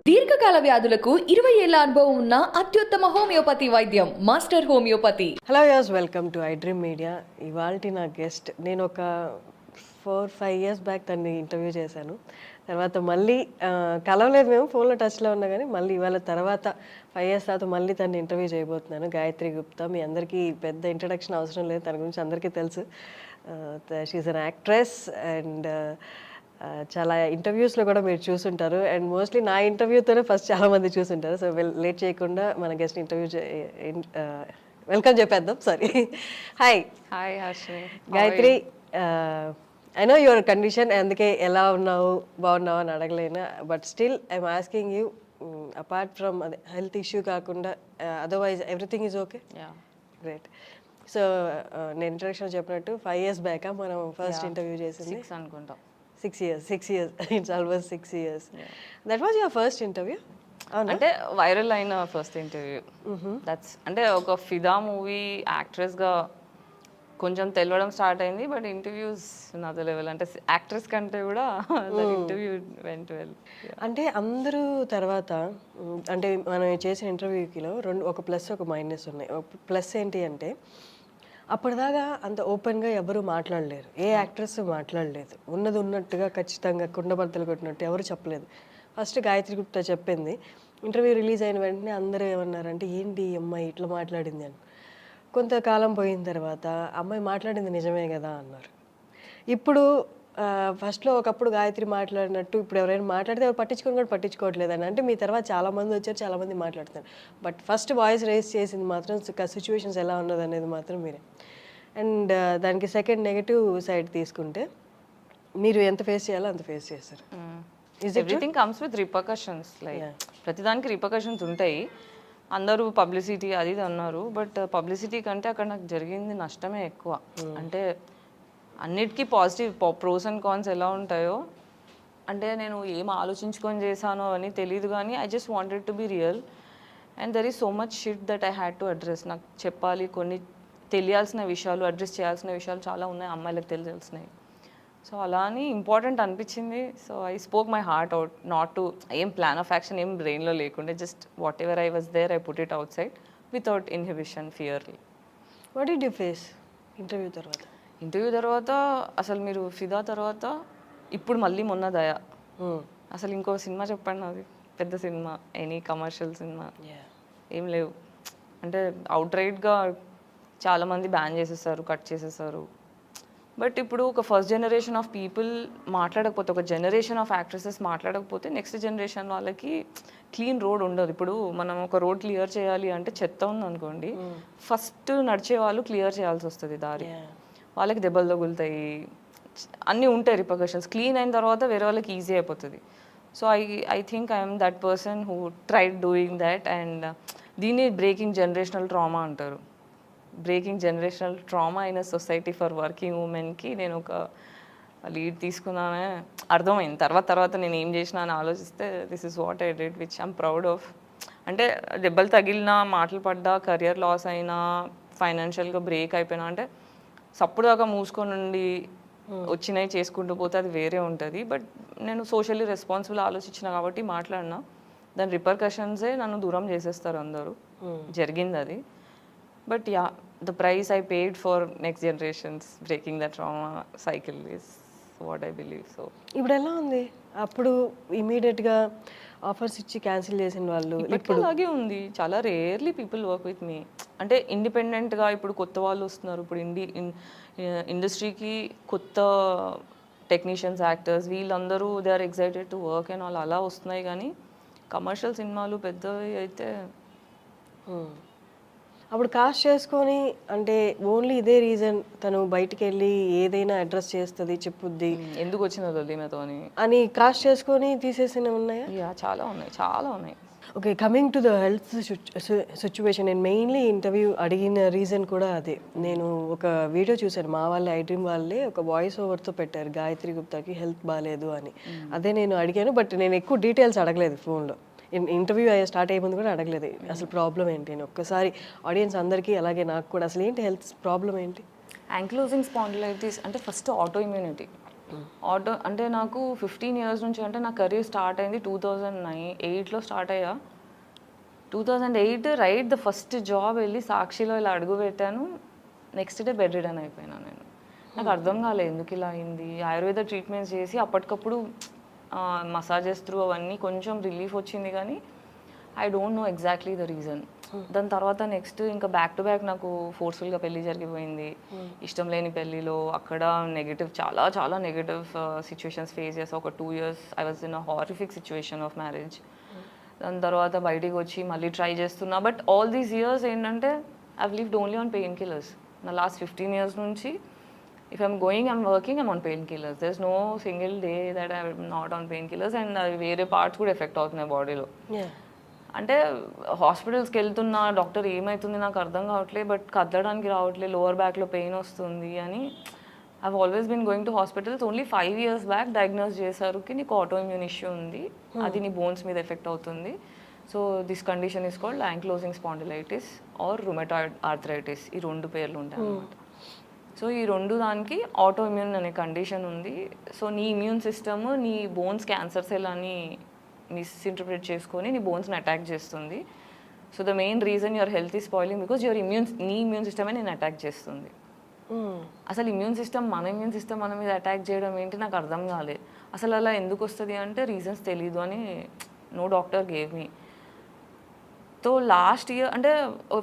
దీర్ఘకాల వ్యాధులకు 20 ఏళ్ల అనుభవం ఉన్న అత్యుత్తమ హోమియోపతి వైద్యం మాస్టర్ హోమియోపతి. హలో యాస్, welcome to iDream media. ఇవాల్టి నా గెస్ట్, నేను ఒక 4-5 years బ్యాక్ తన్ని ఇంటర్వ్యూ చేశాను. తర్వాత మళ్ళీ కలవలేదు, మేము ఫోన్లో టచ్లో ఉన్నా కానీ మళ్ళీ ఇవాళ తర్వాత 5 years తర్వాత మళ్ళీ తన్ని ఇంటర్వ్యూ చేయబోతున్నాను. గాయత్రి గుప్తా. మీ అందరికీ పెద్ద ఇంట్రడక్షన్ అవసరం లేదు, తన గురించి అందరికీ తెలుసు. షీఈస్ అన్ యాక్ట్రెస్ అండ్ చాలా ఇంటర్వ్యూస్లో కూడా మీరు చూసుంటారు. అండ్ మోస్ట్లీ నా ఇంటర్వ్యూతోనే ఫస్ట్ చాలామంది చూసుంటారు. సో లేట్ చేయకుండా మన గెస్ట్ ఇంటర్వ్యూ వెల్కమ్ చెప్పేద్దాం. Sorry. Hi hi Harshini. Gayathri, I know your condition, అందుకే ఎలా ఉన్నావు బాగున్నావు అని అడగలేను. But still I'm asking you, apart from అదే హెల్త్ ఇష్యూ కాకుండా otherwise everything is okay? Great. So నేను ఇంట్రడక్షన్ చెప్పినట్టు 5 years బ్యాక్ మనం ఫస్ట్ ఇంటర్వ్యూ చేసింది. 6 అనుకుంటాం. 6 years. It's almost 6 years. That was your first interview? అంటే వైరల్ అయిన ఫస్ట్ ఇంటర్వ్యూ. దట్స్ అంటే ఒక ఫిదా మూవీ యాక్ట్రెస్గా కొంచెం తెలవడం స్టార్ట్ అయింది. బట్ ఇంటర్వ్యూస్ నాతో లెవెల్, అంటే యాక్ట్రెస్ కంటే కూడా ఇంటర్వ్యూ వెంట్ వెల్. అంటే అందరూ తర్వాత అంటే మనం చేసిన ఇంటర్వ్యూకిలో ఒక ప్లస్ ఒక మైనస్ ఉన్నాయి. ప్లస్ ఏంటి అంటే అప్పటిదాకా అంత ఓపెన్గా ఎవరు మాట్లాడలేరు, ఏ యాక్ట్రెస్ మాట్లాడలేదు. ఉన్నది ఉన్నట్టుగా ఖచ్చితంగా కుండబద్దలు కొట్టినట్టు ఎవరు చెప్పలేదు. ఫస్ట్ గాయత్రి గుప్తా చెప్పింది. ఇంటర్వ్యూ రిలీజ్ అయిన వెంటనే అందరూ ఏమన్నారంటే ఏంటి ఈ అమ్మాయి ఇట్లా మాట్లాడింది అని. కొంతకాలం పోయిన తర్వాత అమ్మాయి మాట్లాడింది నిజమే కదా అన్నారు. ఇప్పుడు ఫస్ట్లో ఒకప్పుడు గాయత్రి మాట్లాడినట్టు ఇప్పుడు ఎవరైనా మాట్లాడితే ఎవరు పట్టించుకోవట్లేదు అని. అంటే మీ తర్వాత చాలామంది వచ్చారు, చాలామంది మాట్లాడుతున్నారు. బట్ ఫస్ట్ వాయిస్ రేస్ చేసింది మాత్రం సిచ్యువేషన్స్ ఎలా ఉన్నది అనేది మాత్రం మీరే. అండ్ దానికి సెకండ్ నెగటివ్ సైడ్ తీసుకుంటే మీరు ఎంత ఫేస్ చేయాలో అంత ఫేస్ చేస్తారు. Everything comes with repercussions. Like ప్రతిదానికి రిపర్కషన్స్ ఉంటాయి. అందరూ పబ్లిసిటీ అది ఇది అన్నారు. బట్ పబ్లిసిటీ కంటే అక్కడ నాకు జరిగింది నష్టమే ఎక్కువ. అంటే అన్నిటికీ పాజిటివ్ ప్రోస్ అండ్ కాన్స్ ఎలా ఉంటాయో, అంటే నేను ఏం ఆలోచించుకొని చేశానో అని తెలియదు కానీ I just wanted to be real. And there is so much shit that I had to address. నాకు చెప్పాలి, కొన్ని తెలియాల్సిన విషయాలు, అడ్రస్ చేయాల్సిన విషయాలు చాలా ఉన్నాయి, అమ్మాయిలకు తెలియాల్సినవి. సో అలా అని ఇంపార్టెంట్ అనిపించింది. So I spoke my heart out, not to ఏం ప్లాన్ ఆఫ్ యాక్షన్ ఏం బ్రెయిన్లో లేకుండే. Just whatever I was there I put it outside without inhibition, fearlessly. What did you face interview తర్వాత? Interview తర్వాత అసలు మీరు ఫిదా తర్వాత ఇప్పుడు మళ్ళీ మొన్న దయా, అసలు ఇంకో సినిమా చెప్పండి, అది పెద్ద సినిమా, ఎనీ కమర్షియల్ సినిమా ఏం లేవు. అంటే అవుట్ రైట్గా చాలామంది బ్యాన్ చేసేసారు, కట్ చేసేసారు. బట్ ఇప్పుడు ఒక ఫస్ట్ జనరేషన్ ఆఫ్ పీపుల్ మాట్లాడకపోతే, ఒక జనరేషన్ ఆఫ్ యాక్ట్రెసెస్ మాట్లాడకపోతే నెక్స్ట్ జనరేషన్ వాళ్ళకి క్లీన్ రోడ్ ఉండదు. ఇప్పుడు మనం ఒక రోడ్ క్లియర్ చేయాలి అంటే చెత్త ఉందనుకోండి, ఫస్ట్ నడిచే వాళ్ళు క్లియర్ చేయాల్సి వస్తుంది దారి. వాళ్ళకి దెబ్బలు తగులుతాయి, అన్నీ ఉంటాయి రిపర్కషన్స్. క్లీన్ అయిన తర్వాత వేరే వాళ్ళకి ఈజీ అయిపోతుంది. So I think I'm that person who tried doing that. And దీన్ని బ్రేకింగ్ జనరేషనల్ ట్రామా అంటారు. బ్రేకింగ్ జనరేషనల్ ట్రామా అయిన సొసైటీ ఫర్ వర్కింగ్ ఉమెన్కి నేను ఒక లీడ్ తీసుకున్నానే అర్థమైంది. తర్వాత నేను ఏం చేసినా అని ఆలోచిస్తే this is what I did, which I'm proud of. అంటే దెబ్బలు తగిలినా, మాటలు పడ్డా, కెరియర్ లాస్ అయినా, ఫైనాన్షియల్గా బ్రేక్ అయిపోయినా, అంటే సప్పుడు దాకా మూసుకొని ఉండి వచ్చినాయి చేసుకుంటూ పోతే అది వేరే ఉంటుంది. బట్ నేను సోషల్లీ రెస్పాన్సిబుల్ ఆలోచించిన కాబట్టి మాట్లాడినా, దాని రిపర్కషన్సే నన్ను దూరం చేసేస్తారు అందరూ. జరిగింది అది. But yeah, the price I paid for next generations breaking the trauma cycle is what I believe. So ఇప్పుడు ఎలా ఉంది? అప్పుడు ఇమీడియట్గా ఆఫర్స్ ఇచ్చి క్యాన్సిల్ చేసిన వాళ్ళు ఇప్పుడు అలాగే ఉంది. చాలా rarely people work with me. అంటే ఇండిపెండెంట్గా ఇప్పుడు కొత్త వాళ్ళు వస్తున్నారు. ఇప్పుడు ఇండస్ట్రీకి కొత్త టెక్నీషియన్స్, యాక్టర్స్, వీళ్ళందరూ they are excited to work and వాళ్ళు అలా వస్తున్నాయి. కానీ కమర్షియల్ సినిమాలు పెద్దవి అయితే అప్పుడు కాస్ట్ చేసుకొని, అంటే ఓన్లీ ఇదే రీజన్ తను బయటికి వెళ్ళి ఏదైనా అడ్రస్ చేస్తుంది, చెప్పుద్ది, ఎందుకు వచ్చిన ఈమెతో అని కాస్ట్ చేసుకొని తీసేసిన ఉన్నాయా? యా, చాలా ఉన్నాయి. Okay, coming to the health situation, నేను మెయిన్లీ ఇంటర్వ్యూ అడిగిన రీజన్ కూడా అదే. నేను ఒక వీడియో చూశాను, మా వాళ్ళే ఐ డ్రీమ్ వాళ్ళే ఒక వాయిస్ ఓవర్తో పెట్టారు గాయత్రి గుప్తాకి హెల్త్ బాగాలేదు అని. అదే నేను అడిగాను, బట్ నేను ఎక్కువ డీటెయిల్స్ అడగలేదు ఫోన్లో. ఇంటర్వ్యూ స్టార్ట్ అయ్యే ముందు కూడా అడగలేదు అసలు ప్రాబ్లం ఏంటి అని. ఒక్కసారి ఆడియన్స్ అందరికీ అలాగే నాకు కూడా అసలు ఏంటి హెల్త్ ప్రాబ్లం ఏంటి? యాంకిలోజింగ్ స్పాండిలైటిస్ అంటే ఫస్ట్ ఆటో ఇమ్యూనిటీ. ఆటో అంటే నాకు 15 ఇయర్స్ నుంచి, అంటే నా కెరీర్ స్టార్ట్ అయింది 2008లో స్టార్ట్ అయ్యా. 2008 రైట్ ద ఫస్ట్ జాబ్ వెళ్ళి సాక్షిలో ఇలా అడుగు పెట్టాను. నెక్స్ట్ డే బెడ్ రిడన్ అయిపోయినా నేను. నాకు అర్థం కాలేదు ఎందుకు ఇలా అయింది. ఆయుర్వేద ట్రీట్మెంట్స్ చేసి అప్పటికప్పుడు మసాజెస్ త్రూ అవన్నీ కొంచెం రిలీఫ్ వచ్చింది, కానీ I don't know exactly the reason. దాని తర్వాత నెక్స్ట్ ఇంకా బ్యాక్ టు బ్యాక్ నాకు ఫోర్స్ఫుల్గా పెళ్లి జరిగిపోయింది. ఇష్టం లేని పెళ్ళిలో అక్కడ నెగిటివ్, చాలా చాలా నెగిటివ్ సిచ్యువేషన్స్ ఫేస్ చేసా. ఒక 2 years I was in a horrific situation of marriage. దాని తర్వాత బయటికి వచ్చి మళ్ళీ ట్రై చేస్తున్నా. బట్ ఆల్ దీస్ ఇయర్స్ ఏంటంటే I've lived only on pain killers. నా లాస్ట్ 15 years నుంచి if I'm going, I'm working, I'm on pain killers. There is no single day that I'm not on pain killers. And అవి వేరే parts కూడా effect అవుతున్నాయి బాడీలో. అంటే హాస్పిటల్స్కి వెళ్తున్నా, డాక్టర్ ఏమవుతుంది నాకు అర్థం కావట్లేదు, బట్ కదలడానికి రావట్లేదు, లోవర్ బ్యాక్లో పెయిన్ వస్తుంది అని. I always been going to hospitals. Only 5 years back diagnose చేశారు కి నీకు ఆటో ఇమ్యూన్ ఇష్యూ ఉంది, అది నీ బోన్స్ మీద ఎఫెక్ట్ అవుతుంది. So this condition is called ankylosing spondylitis or rheumatoid arthritis. ఈ 2 పేర్లు ఉంటాయి అన్నమాట. సో ఈ 2 దానికి ఆటో ఇమ్యూన్ అనే కండిషన్ ఉంది. సో నీ ఇమ్యూన్ సిస్టమ్ నీ బోన్స్ క్యాన్సర్ సెల్ అని మిస్ఇంటర్ప్రిట్ చేసుకొని నీ బోన్స్ని అటాక్ చేస్తుంది. So the main reason your health is spoiling because నీ ఇమ్యూన్ సిస్టమే నేను అటాక్ చేస్తుంది. అసలు ఇమ్యూన్ సిస్టమ్ మన మీద అటాక్ చేయడం ఏంటి నాకు అర్థం కాలేదు. అసలు అలా ఎందుకు వస్తుంది అంటే రీజన్స్ తెలీదు అని no doctor gave me. So last year అంటే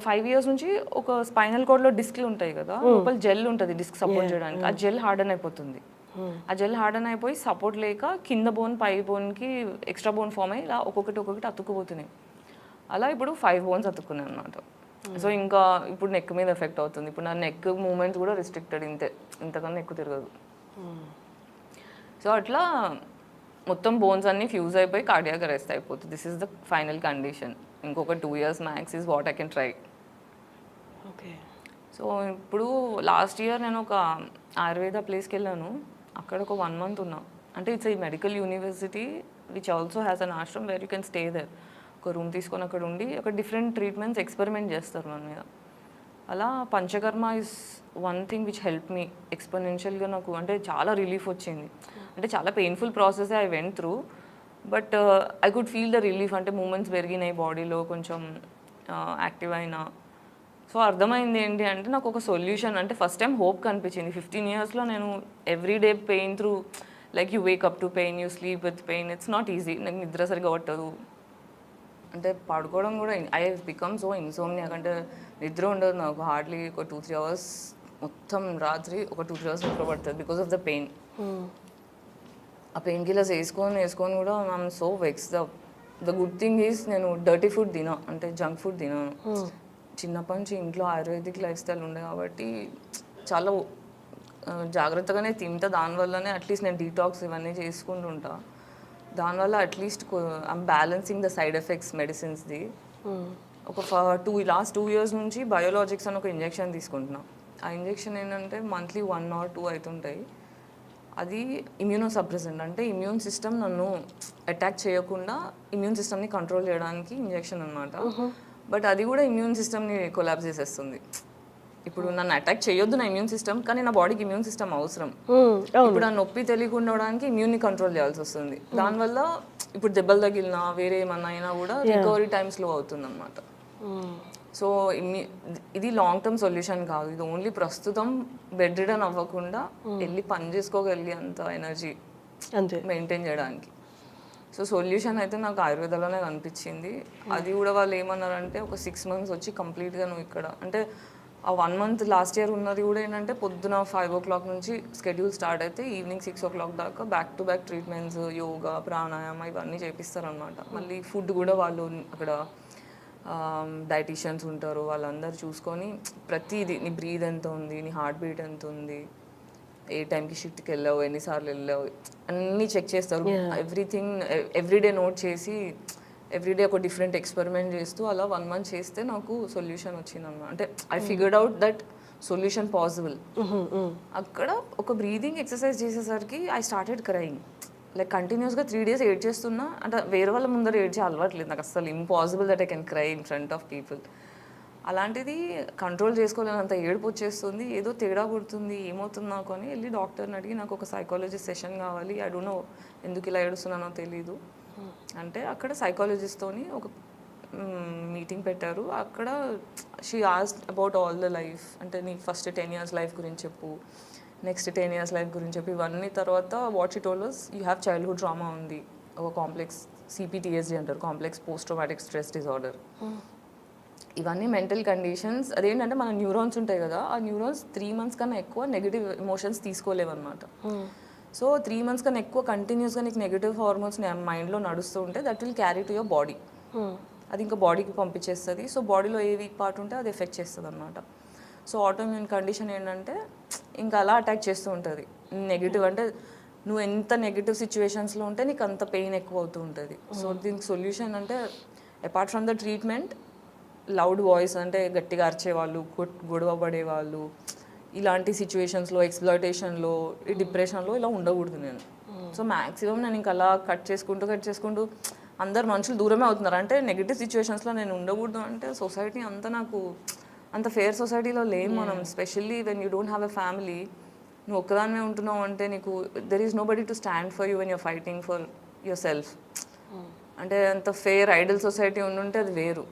5 years నుంచి ఒక స్పైనల్ కార్డ్లో డిస్క్లు ఉంటాయి కదా, లోపల జెల్ ఉంటుంది డిస్క్ సపోర్ట్ చేయడానికి. ఆ జెల్ హార్డన్ అయిపోతుంది. ఆ జెల్ హార్డన్ అయిపోయి సపోర్ట్ లేక కింద బోన్ పై బోన్కి ఎక్స్ట్రా బోన్ ఫామ్ అయ్యి ఇలా ఒక్కొక్కటి అతుక్కుపోతున్నాయి. అలా ఇప్పుడు 5 bones అతుక్కున్నాయి అన్నమాట. సో ఇంకా ఇప్పుడు నెక్ మీద ఎఫెక్ట్ అవుతుంది. ఇప్పుడు నా నెక్ మూమెంట్స్ కూడా రిస్ట్రిక్టెడ్, ఇంతకన్నా ఎక్కువ తిరగదు. సో అట్లా మొత్తం బోన్స్ అన్నీ ఫ్యూజ్ అయిపోయి కార్డియాక్ అరెస్ట్ అయిపోతుంది. This is the final condition. ఇంకొక 2 years max is what I can try. Okay. So ఇప్పుడు లాస్ట్ ఇయర్ నేను ఒక ఆయుర్వేద ప్లేస్కి వెళ్ళాను. అక్కడ ఒక 1 month ఉన్నా. అంటే ఇట్స్ ఈ medical university which also has an ashram where you can stay there. ఒక రూమ్ తీసుకొని అక్కడ ఉండి ఒక డిఫరెంట్ ట్రీట్మెంట్స్ ఎక్స్పెరిమెంట్ చేస్తారు మన మీద. అలా Panchakarma is one thing which help me ఎక్స్పోనెన్షియల్గా. నాకు అంటే చాలా రిలీఫ్ వచ్చింది. అంటే చాలా painful process I went through, but I could feel the relief. అంటే మూమెంట్స్ పెరిగినాయి బాడీలో, కొంచెం యాక్టివ్ అయినా. సో అర్థమైంది ఏంటి అంటే నాకు ఒక సొల్యూషన్. అంటే ఫస్ట్ టైం హోప్ కనిపించింది. 15 yearsలో నేను everyday pain through, like you Wake up to pain, you sleep with pain. It's not easy. నాకు నిద్ర సరిగా పట్టదు. అంటే పడుకోవడం కూడా ఐ హెవ్ బికమ్ సో ఇన్సోమ్నియాక్. అంటే నిద్ర ఉండదు నాకు. హార్డ్లీ ఒక 2-3 hours, మొత్తం రాత్రి ఒక 2-3 hours నిద్ర పడుతుంది బికాస్ ఆఫ్ ద పెయిన్. ఆ పెయిన్ కిల్లర్స్ వేసుకొని కూడా I'm so vexed up. The good thing is నేను డర్టీ ఫుడ్ తినా, అంటే జంక్ ఫుడ్ తినాను. చిన్నప్పటి నుంచి ఇంట్లో ఆయుర్వేదిక్ లైఫ్ స్టైల్ ఉండే కాబట్టి చాలా జాగ్రత్తగానే తింటా. దానివల్లనే అట్లీస్ట్ నేను డీటాక్స్ ఇవన్నీ చేసుకుంటుంటా. దానివల్ల at least I'm balancing the side effects మెడిసిన్స్ది. ఒక లాస్ట్ 2 years నుంచి బయోలాజిక్స్ అని ఒక ఇంజెక్షన్ తీసుకుంటున్నా. ఆ ఇంజెక్షన్ ఏంటంటే మంత్లీ 1 or 2 అవుతుంటాయి. అది ఇమ్యూనో సప్రెసెంట్. అంటే ఇమ్యూన్ సిస్టమ్ నన్ను అటాక్ చేయకుండా ఇమ్యూన్ సిస్టమ్ని కంట్రోల్ చేయడానికి ఇంజెక్షన్ అనమాట. బట్ అది కూడా ఇమ్యూన్ సిస్టమ్ని కొలాప్స్ చేసేస్తుంది. ఇప్పుడు నన్ను అటాక్ చేయొద్దు నా ఇమ్యూన్ సిస్టమ్, కానీ నా బాడీకి ఇమ్యూన్ సిస్టమ్ అవసరం. ఇప్పుడు ఆ నొప్పి తెలియకుండా ఉండడానికి ఇమ్యూన్ని కంట్రోల్ చేయాల్సి వస్తుంది. దానివల్ల ఇప్పుడు దెబ్బలు తగిలినా వేరే ఏమన్నా అయినా కూడా రికవరీ టైం స్లో అవుతుంది అనమాట. సో ఇది లాంగ్ టర్మ్ సొల్యూషన్ కాదు. ఇది ఓన్లీ ప్రస్తుతం బెడ్ రిడన్ అవ్వకుండా వెళ్ళి పని చేసుకోగలిగే అంత ఎనర్జీ మెయింటైన్ చేయడానికి. సో సొల్యూషన్ అయితే నాకు ఆయుర్వేదంలోనే కనిపించింది. అది కూడా వాళ్ళు ఏమన్నారంటే ఒక 6 months వచ్చి కంప్లీట్గా నువ్వు ఇక్కడ, అంటే ఆ 1 month లాస్ట్ ఇయర్ ఉన్నది కూడా ఏంటంటే పొద్దున 5 o'clock నుంచి స్కెడ్యూల్ స్టార్ట్ అయితే ఈవినింగ్ 6 o'clock దాకా back to back treatments, yoga, pranayama ఇవన్నీ చేపిస్తారనమాట. మళ్ళీ ఫుడ్ కూడా వాళ్ళు అక్కడ డైటీషియన్స్ ఉంటారు, వాళ్ళందరూ చూసుకొని ప్రతిదీ నీ బ్రీద్ ఎంత ఉంది, నీ హార్ట్ బీట్ ఎంత ఉంది, ఏ టైంకి షిఫ్ట్కి వెళ్ళావు, ఎన్నిసార్లు వెళ్ళావు, అన్నీ చెక్ చేస్తారు. ఎవ్రీథింగ్ ఎవ్రీడే నోట్ చేసి ఎవ్రీడే ఒక డిఫరెంట్ ఎక్స్పెరిమెంట్ చేస్తూ అలా 1 month చేస్తే నాకు సొల్యూషన్ వచ్చిందన్నమాట. అంటే I figured out that solution possible. అక్కడ ఒక బ్రీదింగ్ ఎక్సర్సైజ్ చేసేసరికి ఐ స్టార్టెడ్ క్రైయింగ్. లైక్ కంటిన్యూస్గా 3 days ఏడ్ చేస్తున్నా. అంటే వేరే వాళ్ళ ముందర ఏడ్చే అలవాట్లేదు నాకు అసలు. Impossible that I can cry in front of people. అలాంటిది కంట్రోల్ చేసుకోలేనంత ఏడుపు వచ్చేస్తుంది, ఏదో తేడా పుడుతుంది, ఏమవుతుంది నాకు అని వెళ్ళి డాక్టర్ని అడిగి నాకు ఒక సైకాలజిస్ట్ సెషన్ కావాలి, ఐ డోంట్ నో ఎందుకు ఇలా ఏడుస్తున్నానో తెలీదు అంటే అక్కడ సైకాలజిస్ట్తోని ఒక మీటింగ్ పెట్టారు. అక్కడ she asked about all the life, అంటే నీ ఫస్ట్ 10 years లైఫ్ గురించి చెప్పు, నెక్స్ట్ 10 years లైఫ్ గురించి చెప్పి ఇవన్నీ తర్వాత what she told us you have childhood trauma ఉంది, ఒక కాంప్లెక్స్ CPTSD అంటారు, complex post traumatic stress disorder. ఇవన్నీ మెంటల్ కండిషన్స్. అదేంటంటే మన న్యూరాన్స్ ఉంటాయి కదా, ఆ న్యూరాన్స్ 3 months కన్నా ఎక్కువ నెగిటివ్ ఎమోషన్స్ తీసుకోలేవన్నమాట. సో 3 months కన్నా ఎక్కువ కంటిన్యూస్గా నీకు నెగిటివ్ హార్మోన్స్ మైండ్లో నడుస్తూ ఉంటే that will carry to your body. అది ఇంకా బాడీకి పంపించేస్తుంది. సో బాడీలో ఏ వీక్ పార్ట్ ఉంటే అది ఎఫెక్ట్ చేస్తుంది అనమాట. సో ఆటోఇమ్యూన్ కండిషన్ ఏంటంటే ఇంకా అలా అటాక్ చేస్తూ ఉంటుంది. నెగిటివ్ అంటే నువ్వు ఎంత నెగిటివ్ సిచ్యువేషన్స్లో ఉంటే నీకు అంత పెయిన్ ఎక్కువ అవుతూ ఉంటుంది. సో దీనికి సొల్యూషన్ అంటే apart from the treatment, loud voice అంటే గట్టిగా అరిచేవాళ్ళు, గొడవ పడేవాళ్ళు, ఇలాంటి సిచ్యువేషన్స్లో, ఎక్స్ప్లాయిటేషన్లో, ఈ డిప్రెషన్లో ఇలా ఉండకూడదు నేను. సో మ్యాక్సిమం నేను ఇంకా అలా కట్ చేసుకుంటూ అందరు మనుషులు దూరమే అవుతున్నారు. అంటే నెగిటివ్ సిచ్యువేషన్స్లో నేను ఉండకూడదు అంటే సొసైటీ అంతా నాకు అంత ఫేర్ సొసైటీలో లేము మనం. Specially when you don't have a family, నువ్వు ఒక్కదానివే ఉంటున్నావు అంటే నీకు there is nobody to stand for you when you're fighting for yourself. అంటే అంత ఫేర్ ఐడల్ సొసైటీ ఉండుంటే అది వేరు.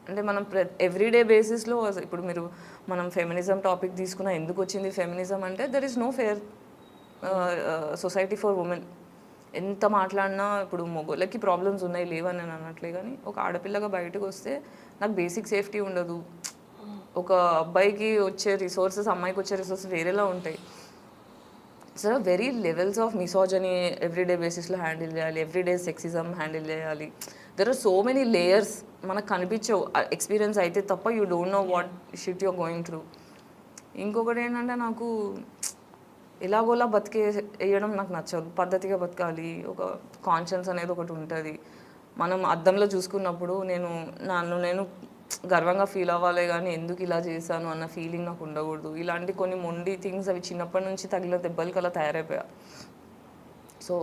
అంటే మనం ఎవ్రీడే బేసిస్లో ఇప్పుడు మనం ఫెమినిజం టాపిక్ తీసుకున్నా, ఎందుకు వచ్చింది ఫెమినిజం అంటే there is no fair society for women. ఎంత మాట్లాడినా ఇప్పుడు మొగోళ్ళకి ప్రాబ్లమ్స్ ఉన్నాయి లేవని నేను అనట్లే, కానీ ఒక ఆడపిల్లగా బయటకు వస్తే నాకు బేసిక్ సేఫ్టీ ఉండదు. ఒక అబ్బాయికి వచ్చే రిసోర్సెస్ అమ్మాయికి వచ్చే రిసోర్సెస్ వేరేలా ఉంటాయి. So very levels of misogyny everyday బేసిస్లో హ్యాండిల్ చేయాలి, ఎవ్రీడే సెక్సిజం హ్యాండిల్ చేయాలి. There are so many layers మనకు కనిపించవు ఎక్స్పీరియన్స్ అయితే తప్ప. You don't know what shit you're going through. ఇంకొకటి ఏంటంటే నాకు ఎలాగోలా వేయడం నాకు నచ్చదు. పద్ధతిగా బతకాలి, ఒక కాన్షియన్స్ అనేది ఒకటి ఉంటుంది. మనం అద్దంలో చూసుకున్నప్పుడు నేను గర్వంగా ఫీల్ అవ్వాలి, కానీ ఎందుకు ఇలా చేశాను అన్న ఫీలింగ్ నాకు ఉండకూడదు. ఇలాంటి కొన్ని మొండి థింగ్స్ అవి చిన్నప్పటి నుంచి తగిలిన దెబ్బలకి అలా తయారైపోయా. సో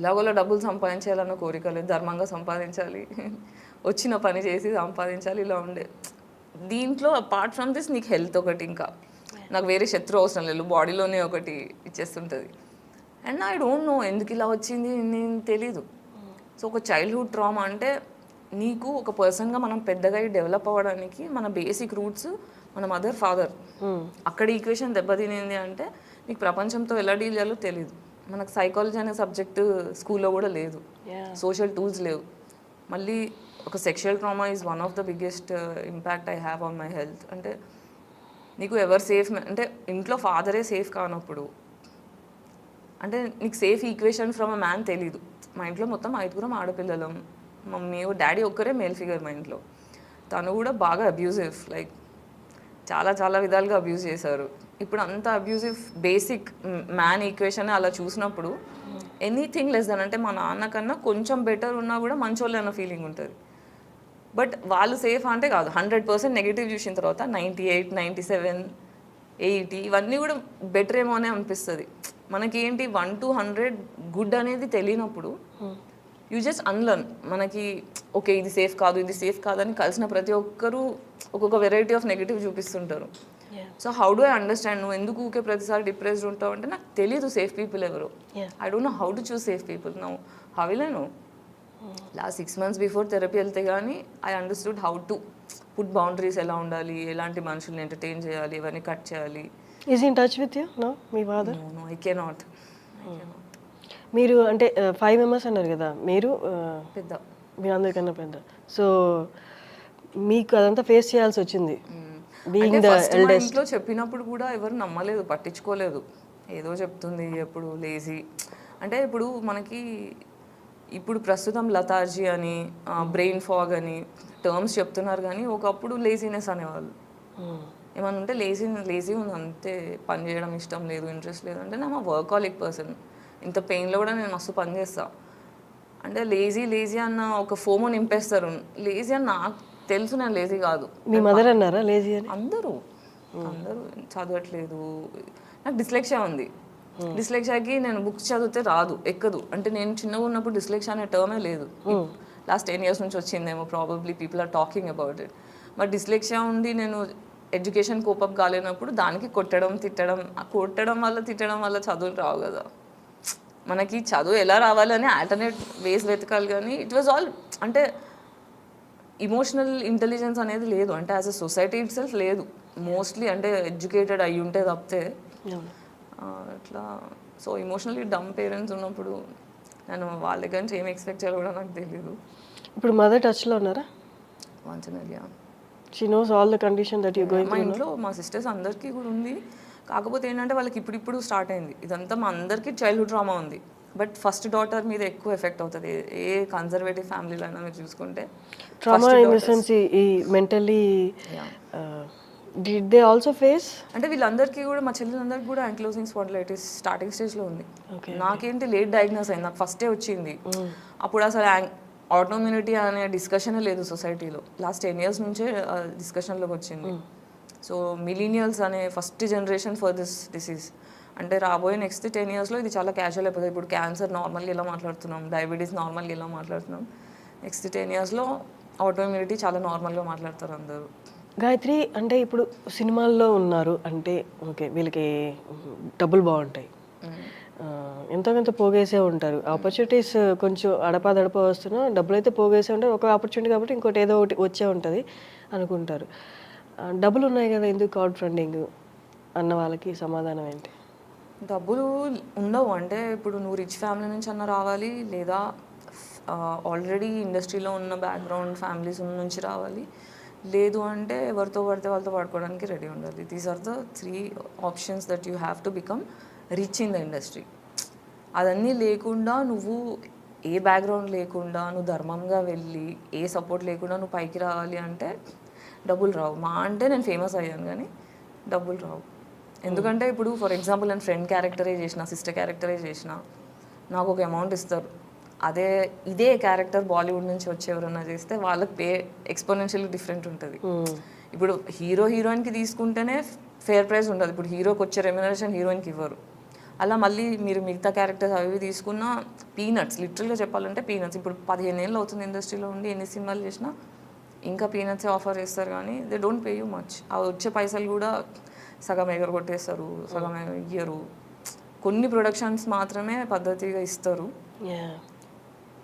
ఎలాగోలా డబ్బులు సంపాదించాలన్న కోరిక లేదు, ధర్మంగా సంపాదించాలి, వచ్చిన పని చేసి సంపాదించాలి, ఇలా ఉండే. దీంట్లో అపార్ట్ ఫ్రమ్ దిస్ నీకు హెల్త్ ఒకటి, ఇంకా నాకు వేరే శత్రువు అవసరం లేదు, బాడీలోనే ఒకటి ఇచ్చేస్తుంటుంది. అండ్ ఐ డోంట్ నో ఎందుకు ఇలా వచ్చింది, నేను తెలీదు. సో ఒక చైల్డ్హుడ్ ట్రామా అంటే నీకు ఒక పర్సన్గా మనం పెద్దగా డెవలప్ అవ్వడానికి మన బేసిక్ రూట్స్ మన మదర్ ఫాదర్. అక్కడ ఈక్వేషన్ దెబ్బతినింది అంటే నీకు ప్రపంచంతో ఎలా డీల్ చేయాలో తెలీదు. మనకు సైకాలజీ అనే సబ్జెక్టు స్కూల్లో కూడా లేదు, సోషల్ టూల్స్ లేవు. మళ్ళీ ఒక sexual trauma is one of the biggest impact I have on my health. అంటే నీకు ఎవరు సేఫ్ అంటే ఇంట్లో ఫాదరే సేఫ్ కానప్పుడు అంటే నీకు safe equation from a man తెలీదు. మా ఇంట్లో మొత్తం 5 ఆడపిల్లలం, మమ్మీ డాడీ ఒక్కరే మేల్ ఫిగర్ మా ఇంట్లో. తను కూడా బాగా అబ్యూజివ్, లైక్ చాలా చాలా విధాలుగా అబ్యూజ్ చేశారు. ఇప్పుడు అంత అబ్యూజివ్ బేసిక్ మ్యాన్ ఈక్వేషన్ అలా చూసినప్పుడు ఎనీథింగ్ లెస్ దెన్, అంటే మా నాన్న కన్నా కొంచెం బెటర్ ఉన్నా కూడా మంచోళ్ళే అన్న ఫీలింగ్ ఉంటుంది. బట్ వాళ్ళు సేఫ్ అంటే కాదు. 100% నెగిటివ్ చూసిన తర్వాత 98, 97, 80 ఇవన్నీ కూడా బెటర్ ఏమో అనే అనిపిస్తుంది. మనకేంటి 1 to 100 గుడ్ అనేది తెలియనప్పుడు యూ జస్ట్ అన్లర్న్. మనకి ఓకే ఇది సేఫ్ కాదు, ఇది సేఫ్ కాదని కలిసిన ప్రతి ఒక్కరూ ఒక్కొక్క వెరైటీ ఆఫ్ నెగిటివ్ చూపిస్తుంటారు. So how do I understand, నువ్వు ఎందుకు ఊకే ప్రతిసారి డిప్రెస్డ్ ఉంటావు అంటే నాకు తెలీదు సేఫ్ పీపుల్ ఎవరు. I don't know how to choose safe people. Now how will I know? Last 6 months before therapy వెళ్తే కానీ I understood how to put boundaries, ఎలా ఉండాలి, ఎలాంటి మనుషుల్ని ఎంటర్టైన్ చేయాలి, ఇవన్నీ కట్ చేయాలి. Is in touch with you no మీ ఫాదర్? No I cannot. మీరు అంటే 5 members అన్నారు కదా, మీరు పెద్ద, మీ అందరికన్నా పెద్ద. సో మీకు అదంతా ఫేస్ చేయాల్సి వచ్చింది. ఇంట్లో చెప్పినప్పుడు కూడా ఎవరు నమ్మలేదు, పట్టించుకోలేదు. ఏదో చెప్తుంది, ఎప్పుడు లేజీ. అంటే ఇప్పుడు మనకి ఇప్పుడు ప్రస్తుతం లతార్జీ అని, బ్రెయిన్ ఫాగ్ అని టర్మ్స్ చెప్తున్నారు, కానీ ఒకప్పుడు లేజీనెస్ అనేవాళ్ళు. ఏమన్నా ఉంటే లేజీ ఉంది అంతే, పని చేయడం ఇష్టం లేదు, ఇంట్రెస్ట్ లేదు. అంటే నా వర్కాలిక్ పర్సన్, ఇంత పెయిన్లో కూడా నేను మస్తు పని చేస్తా. అంటే లేజీ అన్న ఒక ఫోమో నింపేస్తారు. లేజీ అని నాకు తెలుసు, నేను లేజీ కాదు. మీ మదర్ అన్నారా లేజీ అని? అందరూ చదవట్లేదు. నాకు డిస్లెక్సియా ఉంది. డిస్లెక్సియాకి నేను బుక్స్ చదివితే రాదు, ఎక్కదు. అంటే నేను చిన్నగా ఉన్నప్పుడు డిస్లెక్సియా అనే టర్మే లేదు. లాస్ట్ 10 years నుంచి వచ్చిందేమో probably, people are talking about it. But dyslexia ఉండి నేను ఎడ్యుకేషన్ కోపప్ కాలేనప్పుడు దానికి కొట్టడం తిట్టడం తిట్టడం వల్ల చదువులు రావు కదా. మనకి చదువు ఎలా రావాలని ఆల్టర్నేట్ వేస్ వెతకాలి, కానీ ఇట్ వాజ్ ఆల్ అంటే ఇమోషనల్ ఇంటెలిజెన్స్ అనేది లేదు, అంటే as a society it self లేదు మోస్ట్లీ, అంటే ఎడ్యుకేటెడ్ అయ్యి ఉంటే తప్పితే అట్లా. సో ఇమోషనల్లీ డమ్ పేరెంట్స్ ఉన్నప్పుడు నేను వాళ్ళ దగ్గర నుంచి ఏం ఎక్స్పెక్ట్ చేయాలో కూడా నాకు తెలియదు. ఇప్పుడు మదర్ టచ్లో ఉన్నారా? మంచిగా she knows all the condition that you going. మా ఇంట్లో మా సిస్టర్స్ అందరికీ కూడా ఉంది, కాకపోతే ఏంటంటే వాళ్ళకి ఇప్పుడు స్టార్ట్ అయింది ఇదంతా. మా అందరికీ చైల్డ్హుడ్ ట్రామా ఉంది, బట్ ఫస్ట్ డాటర్ మీద ఎక్కువ ఎఫెక్ట్ అవుతుంది. ఏ కన్జర్వేటివ్ ఫ్యామిలీలో అయినా మీరు చూసుకుంటే ట్రామా ఇన్ ద సెన్స్ ఈ mentally did they also face. అంటే వీళ్ళందరికీ కూడా, మా చెల్లెలందరికీ కూడా యాంక్లోజింగ్ స్పాండిలైటిస్ స్టార్టింగ్ స్టేజ్లో ఉంది. నాకేంటి లేట్ డయాగ్నోస్ అయింది, నాకు ఫస్టే వచ్చింది. అప్పుడు అసలు ఆటోమ్యూనిటీ అనే డిస్కషనే లేదు సొసైటీలో. లాస్ట్ 10 years నుంచే డిస్కషన్లోకి వచ్చింది. సో మిలీనియల్స్ అనే first generation for this disease. అంటే రాబోయే నెక్స్ట్ 10 yearsలో ఇది చాలా క్యాజువల్ అయిపోతుంది. ఇప్పుడు క్యాన్సర్ నార్మల్గా ఎలా మాట్లాడుతున్నాం, డయాబెటీస్ నార్మల్గా ఎలా మాట్లాడుతున్నాం, నెక్స్ట్ 10 yearsలో ఆటోమ్యూనిటీ చాలా నార్మల్గా మాట్లాడతారు అందరూ. గాయత్రి, అంటే ఇప్పుడు సినిమాల్లో ఉన్నారు అంటే ఓకే, వీళ్ళకి డబ్బులు బాగుంటాయి, ఎంతో కొంత పోగేసే ఉంటారు, ఆపర్చునిటీస్ కొంచెం అడపా వస్తున్నా డబ్బులు అయితే పోగేసే ఉంటారు. ఒక ఆపర్చునిటీ కాబట్టి ఇంకోటి ఏదో ఒకటి వచ్చే ఉంటుంది అనుకుంటారు. డబ్బులు ఉన్నాయి కదా ఎందుకు క్రౌడ్ ఫండింగ్ అన్న వాళ్ళకి సమాధానం ఏంటి? డబ్బులు ఉండవు అంటే ఇప్పుడు నువ్వు రిచ్ ఫ్యామిలీ నుంచి అన్న రావాలి, లేదా ఆల్రెడీ ఇండస్ట్రీలో ఉన్న బ్యాక్గ్రౌండ్ ఫ్యామిలీస్ నుంచి రావాలి, లేదు అంటే ఎవరితో పడితే వాళ్ళతో పడుకోవడానికి రెడీ ఉండాలి. These are the 3 options that you have to become rich in the industry. అదన్నీ లేకుండా నువ్వు ఏ బ్యాక్గ్రౌండ్ లేకుండా నువ్వు ధర్మంగా వెళ్ళి ఏ సపోర్ట్ లేకుండా నువ్వు పైకి రావాలి అంటే డబ్బులు రావు. మా అంటే నేను ఫేమస్ అయ్యాను కానీ డబ్బులు రావు. ఎందుకంటే ఇప్పుడు ఫర్ ఎగ్జాంపుల్ నేను ఫ్రెండ్ క్యారెక్టరే చేసిన, సిస్టర్ క్యారెక్టరే చేసిన, నాకు ఒక అమౌంట్ ఇస్తారు. ఇదే క్యారెక్టర్ బాలీవుడ్ నుంచి వచ్చి ఎవరన్నా చేస్తే వాళ్ళకి పే ఎక్స్పోనెన్షియల్లీ డిఫరెంట్ ఉంటుంది. ఇప్పుడు హీరోయిన్కి తీసుకుంటేనే ఫేర్ ప్రైస్ ఉంటుంది. ఇప్పుడు హీరోకి వచ్చే రెమ్యునరేషన్ హీరోయిన్కి ఇవ్వరు. అలా మళ్ళీ మీరు మిగతా క్యారెక్టర్స్ అవి తీసుకున్న పీనట్స్, లిటరల్గా చెప్పాలంటే పీనట్స్. ఇప్పుడు 15 ఏళ్ళు అవుతుంది ఇండస్ట్రీలో ఉండి, ఎన్ని సినిమాలు చేసినా ఇంకా పీనట్సే ఆఫర్ చేస్తారు కానీ they don't pay you much. ఆ వచ్చే పైసలు కూడా సగం ఎగరగొట్టేస్తారు, సగం ఇయ్యరు. కొన్ని ప్రొడక్షన్స్ మాత్రమే పద్ధతిగా ఇస్తారు.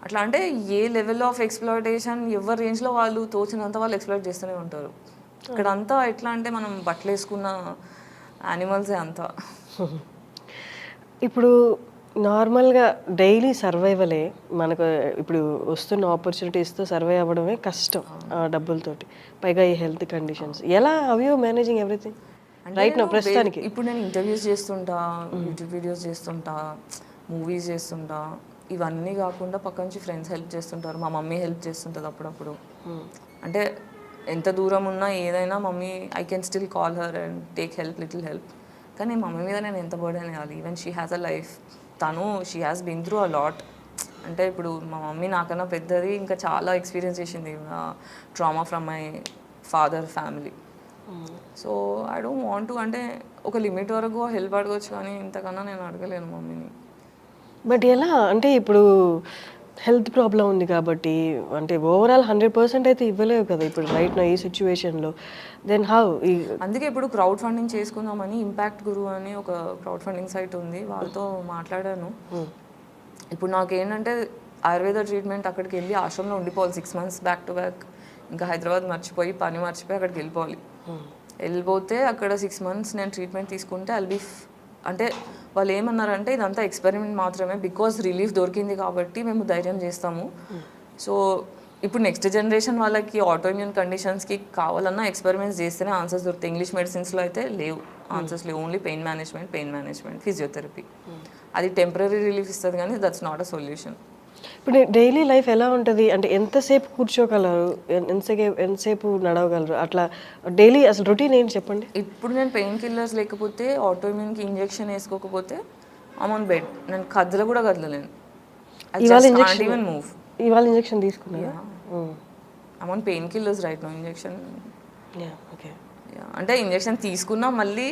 అట్లా అంటే ఏ లెవెల్ ఆఫ్ ఎక్స్ప్లాయిటేషన్ ఎవరి రేంజ్లో వాళ్ళు తోచినంత వాళ్ళు ఎక్స్ప్లాయిట్ చేస్తూనే ఉంటారు. ఇక్కడ అంతా ఎట్లా అంటే మనం బట్టలు వేసుకున్న యానిమల్సే అంతా. ఇప్పుడు నార్మల్గా డైలీ సర్వైవలే మనకు ఇప్పుడు వస్తున్న ఆపర్చునిటీస్తో సర్వైవ్ అవ్వడమే కష్టం డబ్బులతోటి, పైగా ఈ హెల్త్ కండిషన్స్. ఎలా how you managing everything right now ప్రస్తుతానికి? ఇప్పుడు నేను ఇంటర్వ్యూస్ చేస్తుంటా, యూట్యూబ్ వీడియోస్ చేస్తుంటా, మూవీస్ చేస్తుంటా, ఇవన్నీ కాకుండా పక్క నుంచి ఫ్రెండ్స్ హెల్ప్ చేస్తుంటారు, మా మమ్మీ హెల్ప్ చేస్తుంటుంది అప్పుడప్పుడు. అంటే ఎంత దూరం ఉన్నా ఏదైనా mummy I can still call her and take help, little help. కానీ మమ్మీ మీద నేను ఎంత బర్డెన్ వేయాలి? Even she has a life, she has been through a lot. అంటే ఇప్పుడు మా మమ్మీ నాకన్నా పెద్దది, ఇంకా చాలా ఎక్స్పీరియన్స్ చేసింది trauma from my father family. So I don't want to, అంటే ఒక లిమిట్ వరకు హెల్ప్ అడగవచ్చు కానీ ఇంతకన్నా నేను అడగలేను మమ్మీని. బట్ ఎలా అంటే ఇప్పుడు హెల్త్ ప్రాబ్లం ఉంది కాబట్టి అంటే ఓవరాల్ 100% అయితే ఇవ్వలేవు కదా ఇప్పుడు రైట్ నా ఈ సిచ్యువేషన్లో. Then how? అందుకే ఇప్పుడు క్రౌడ్ ఫండింగ్ చేసుకుందామని ఇంపాక్ట్ గురు అని ఒక క్రౌడ్ ఫండింగ్ సైట్ ఉంది, వాళ్ళతో మాట్లాడాను. ఇప్పుడు నాకేంటంటే ఆయుర్వేద ట్రీట్మెంట్ అక్కడికి వెళ్ళి ఆశ్రమంలో ఉండిపోవాలి 6 months బ్యాక్ టు బ్యాక్. ఇంకా హైదరాబాద్ మర్చిపోయి పని మర్చిపోయి అక్కడికి వెళ్ళిపోతే అక్కడ 6 months నేను ట్రీట్మెంట్ తీసుకుంటే అంటే వాళ్ళు ఏమన్నారంటే ఇదంతా ఎక్స్పెరిమెంట్ మాత్రమే, బికాజ్ రిలీఫ్ దొరికింది కాబట్టి మేము ధైర్యం చేస్తాము. సో ఇప్పుడు నెక్స్ట్ జనరేషన్ వాళ్ళకి ఆటోఇమ్యూన్ కండిషన్స్కి కావాలన్నా ఎక్స్పెరిమెంట్స్ చేస్తేనే ఆన్సర్స్ దొరుకుతాయి. ఇంగ్లీష్ మెడిసిన్స్లో అయితే లేవు ఆన్సర్స్, లేవు. Only pain management, physiotherapy. అది టెంపరీ రిలీఫ్ ఇస్తుంది కానీ దట్స్ నాట్ అ సొల్యూషన్. ఇప్పుడు డైలీ లైఫ్ ఎలా ఉంటుంది అంటే ఎంతసేపు కూర్చోగలరు, ఎంతసేపు నడవగలరు, అట్లా డైలీ అసలు రొటీన్ ఏంటి చెప్పండి? ఇప్పుడు నేను పెయిన్ కిల్లర్స్ లేకపోతే ఆటోఇమ్యూన్కి ఇంజెక్షన్ వేసుకోకపోతే ఆన్ బెడ్, నేను కూడా కదలలేను. ఇవాళ ఇంజెక్షన్ తీసుకున్నారా? On pain killers right no injection. అంటే ఇంజెక్షన్ తీసుకున్నా మళ్ళీ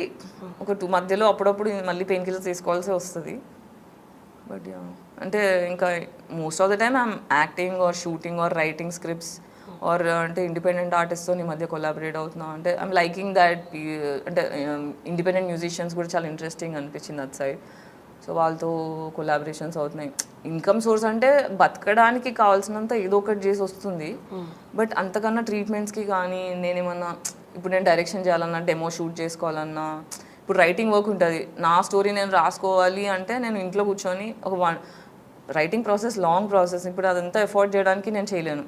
ఒక 2 మధ్యలో అప్పుడప్పుడు మళ్ళీ పెయిన్ కిల్లర్స్ తీసుకోవాల్సి వస్తుంది. బట్ అంటే ఇంకా most of the time I'm acting or shooting or writing scripts or అంటే ఇండిపెండెంట్ ఆర్టిస్ట్తో ఈ మధ్య కొలాబరేట్ అవుతున్నా అంటే ఐమ్ లైకింగ్ దాట్ అంటే ఇండిపెండెంట్ మ్యూజిషియన్స్ కూడా చాలా ఇంట్రెస్టింగ్ అనిపించింది అట్ సైడ్. సో వాళ్ళతో కొలాబరేషన్స్ అవుతున్నాయి. ఇన్కమ్ సోర్స్ అంటే బతకడానికి కావాల్సినంత ఏదో ఒకటి చేసి వస్తుంది, బట్ అంతకన్నా ట్రీట్మెంట్స్కి కానీ నేనేమన్నా ఇప్పుడు నేను డైరెక్షన్ చేయాలన్నా, డెమో షూట్ చేసుకోవాలన్నా, ఇప్పుడు రైటింగ్ వర్క్ ఉంటుంది, నా స్టోరీ నేను రాసుకోవాలి అంటే నేను ఇంట్లో కూర్చొని రైటింగ్ ప్రాసెస్ లాంగ్ ప్రాసెస్, ఇప్పుడు అదంతా ఎఫోర్డ్ చేయడానికి నేను చేయలేను.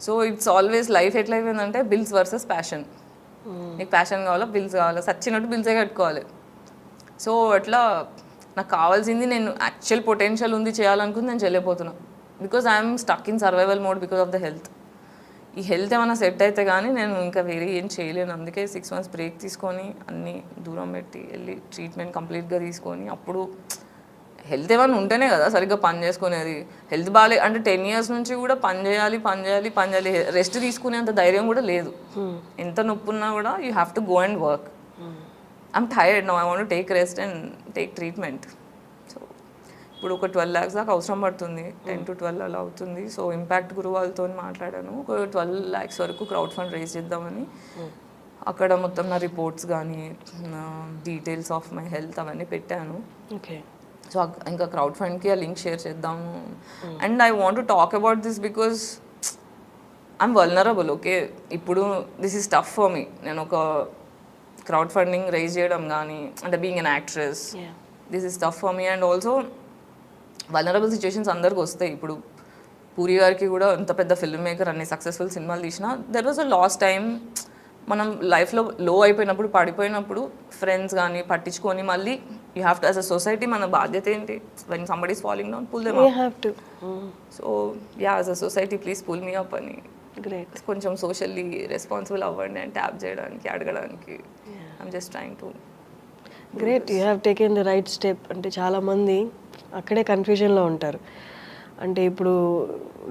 సో ఇట్స్ ఆల్వేస్ లైఫ్ ఎట్లా అయిపోయిందంటే బిల్స్ వర్సెస్ ప్యాషన్. నీకు ప్యాషన్ కావాలా, బిల్స్ కావాలా, సచ్చినట్టు బిల్సే కట్టుకోవాలి. సో అట్లా నాకు కావాల్సింది నేను యాక్చువల్ పొటెన్షియల్ ఉంది చేయాలనుకుంది నేను చేయలేకపోతున్నాను, because I'm stuck in survival mode because of the health. ఈ హెల్త్ ఏమైనా సెట్ అయితే కానీ నేను ఇంకా వేరే ఏం చేయలేను. అందుకే 6 months బ్రేక్ తీసుకొని అన్నీ దూరం పెట్టి వెళ్ళి ట్రీట్మెంట్ కంప్లీట్గా తీసుకొని అప్పుడు హెల్త్ ఏమైనా ఉంటేనే కదా సరిగ్గా పని చేసుకునేది. హెల్త్ బాగాలే అంటే 10 years నుంచి కూడా పని చేయాలి, రెస్ట్ తీసుకునేంత ధైర్యం కూడా లేదు. ఎంత నొప్పి ఉన్నా కూడా you have to go and work. I'm tired now, I want to take rest and take treatment. So ఇప్పుడు ఒక 12 lakhs దాకా అవసరం పడుతుంది, 10 to 12 అలా అవుతుంది. సో ఇంపాక్ట్ గురు వాళ్ళతో మాట్లాడాను, ఒక 12 lakhs వరకు క్రౌడ్ ఫండ్ రేజ్ చేద్దామని. అక్కడ మొత్తం నా రిపోర్ట్స్ కానీ డీటెయిల్స్ ఆఫ్ మై హెల్త్ అవన్నీ పెట్టాను. ఓకే. సో ఇంకా క్రౌడ్ ఫండ్కి ఆ లింక్ షేర్ చేద్దాము. And I want to talk about this because I'm vulnerable. Okay, ఇప్పుడు this is tough for me. నేను ఒక క్రౌడ్ ఫండింగ్ రైజ్ చేయడం కానీ అంటే being an actress, this is tough for me. And also vulnerable situations అందరికి వస్తాయి. ఇప్పుడు పూరి గారికి కూడా ఎంత పెద్ద ఫిల్మ్ మేకర్, అన్ని సక్సెస్ఫుల్ సినిమాలు తీసినా there was a last time. మనం లైఫ్లో లో అయిపోయినప్పుడు, పడిపోయినప్పుడు ఫ్రెండ్స్ కానీ పట్టించుకొని మళ్ళీ you have to as a society మన బాధ్యత ఏంటి, when somebody is falling down pull them up. So yeah, as a society please pull me up అని కొంచెం సోషల్లీ రెస్పాన్సిబుల్ అవ్వండి అని ట్యాప్ చేయడానికి, అడగడానికి. I'm just trying to. Great, you have taken the right step. అంటే చాలామంది అక్కడే కన్ఫ్యూజన్లో ఉంటారు. అంటే ఇప్పుడు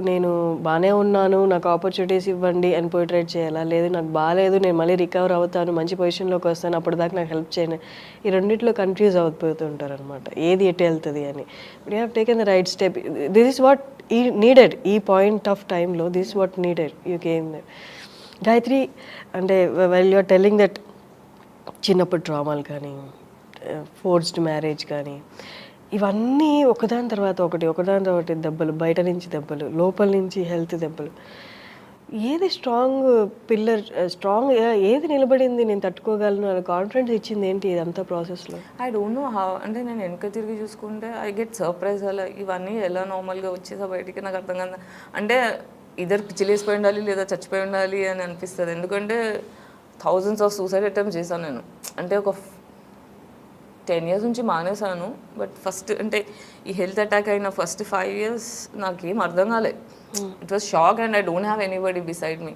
నేను బాగానే ఉన్నాను, నాకు ఆపర్చునిటీస్ ఇవ్వండి అని పోర్ట్రేట్ చేయాలా, లేదు నాకు బాగాలేదు నేను మళ్ళీ రికవర్ అవుతాను, మంచి పొజిషన్లోకి వస్తాను, అప్పటిదాకా నాకు హెల్ప్ చేయను, ఈ రెండిట్లో కన్ఫ్యూజ్ అయిపోతుంటారు అనమాట, ఏది ఎటు వెళ్తుంది అని. But you have taken the right step. This is what I needed, ఈ పాయింట్ ఆఫ్ టైంలో this is what needed. You came that. Gayathri, అంటే well you are telling that చిన్నప్పుడు ట్రామాలు కానీ, ఫోర్స్డ్ మ్యారేజ్ కానీ, ఇవన్నీ ఒకదాని తర్వాత ఒకటి దెబ్బలు, బయట నుంచి దెబ్బలు, లోపల నుంచి హెల్త్ దెబ్బలు. ఏది స్ట్రాంగ్ పిల్లర్, స్ట్రాంగ్ ఏది నిలబడింది, నేను తట్టుకోగలను అని కాన్ఫిడెన్స్ ఇచ్చింది ఏంటి ఇదంతా ప్రాసెస్లో? I don't know how. అంటే నేను వెనక తిరిగి చూసుకుంటే ఐ గెట్ సర్ప్రైజ్. అలా ఇవన్నీ ఎలా నార్మల్గా వచ్చేసా బయటికి నాకు అర్థం కాదు. అంటే ఇద్దరు పిచ్చిలేసిపోయి ఉండాలి లేదా చచ్చిపోయి ఉండాలి అని అనిపిస్తుంది. ఎందుకంటే thousands ఆఫ్ సూసైడ్ అటెంప్ట్స్ చేశాను నేను. అంటే ఒక 10 years నుంచి మానేశాను. బట్ ఫస్ట్ అంటే ఈ హెల్త్ అటాక్ అయిన ఫస్ట్ 5 years నాకేం అర్థం కాలేదు. It was shock and I don't have anybody beside me.